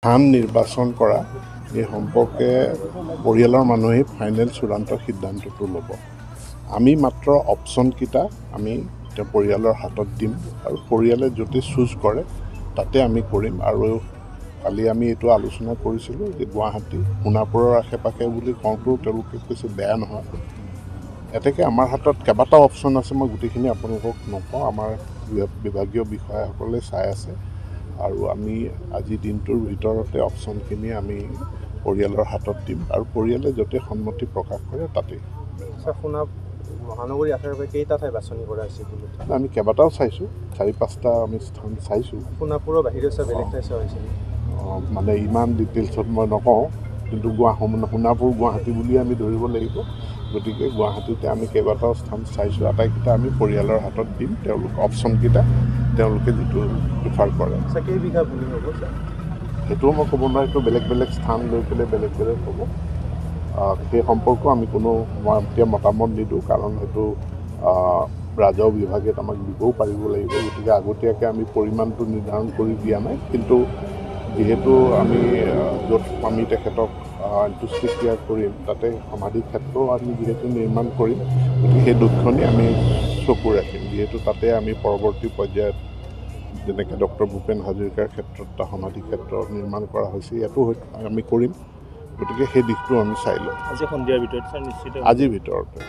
স্থান নিৰ্বাচন কৰা এই সম্পৰ্কে পৰিয়ালৰ মানুহে ফাইনেল চূড়ান্ত সিদ্ধান্তটো ল'ব। আমি মাত্ৰ অপশ্যনকেইটা আমি পৰিয়ালৰ হাতত দিম আৰু পৰিয়ালে যদি চুজ কৰে তাতে আমি কৰিম। আৰু কালি আমি এইটো আলোচনা কৰিছিলোঁ যে গুৱাহাটী সোণাপুৰৰ আশে পাশে বুলি কওঁতেও তেওঁলোকে কৈছে বেয়া নহয়। এতেকে আমাৰ হাতত কেইবাটাও অপশ্যন আছে, মই গোটেইখিনি আপোনালোকক নকওঁ, আমাৰ বিভাগীয় বিষয়াসকলে চাই আছে আৰু আমি আজি দিনটোৰ ভিতৰতে অপশ্যনখিনি আমি পৰিয়ালৰ হাতত দিম আৰু পৰিয়ালে য'তে সন্মতি প্ৰকাশ কৰে তাতেই। মহানগৰী আশে পাশে কেইটা ঠাই বাছনি কৰা হৈছে? আমি কেইবাটাও চাইছোঁ, 4-5টা আমি স্থান চাইছোঁ। সোণাপুৰৰ বাহিৰে বেলেগ ঠাই চোৱা হৈছে? মানে ইমান ডিটেইলছত মই নকওঁ, কিন্তু সোণাপুৰ গুৱাহাটী বুলি আমি ধৰিব লাগিব। গতিকে গুৱাহাটীতে আমি কেইবাটাও স্থান চাইছোঁ, আটাইকেইটা আমি পৰিয়ালৰ হাতত দিম। তেওঁলোক অপশ্যনকেইটা তেওঁলোকে যিটো প্ৰিফাৰ কৰে। কেইবিঘা ভূমি হ'ব ছাৰ? সেইটোও মই ক'ব নোৱাৰোঁ, সেইটো বেলেগ বেলেগ স্থান লৈ পেলাই বেলেগ বেলেগ হ'ব। সেই সম্পৰ্কেও আমি কোনো এতিয়া মতামত নিদিওঁ, কাৰণ সেইটো ৰাজহ বিভাগে আমাক দিবও পাৰিব লাগিব। গতিকে আগতীয়াকৈ আমি পৰিমাণটো নিৰ্ধাৰণ কৰি দিয়া নাই, কিন্তু যিহেতু আমি য'ত আমি তেখেতক অন্ত্যেষ্টিক্ৰিয়া কৰিম তাতে সমাধি ক্ষেত্ৰও আমি যিহেতু নিৰ্মাণ কৰিম, গতিকে সেই দুখনি আমি চকু ৰাখিম। যিহেতু তাতে আমি পৰৱৰ্তী পৰ্যায়ত যেনেকৈ ডক্টৰ ভূপেন হাজৰিকাৰ ক্ষেত্ৰত এটা সমাধি ক্ষেত্ৰ নিৰ্মাণ কৰা হৈছে, ইয়াতো আমি কৰিম। গতিকে সেই দিশটো আমি চাই লওঁ আজি সন্ধিয়াৰ ভিতৰত ছাৰ, নিশ্চিত আজিৰ ভিতৰতে।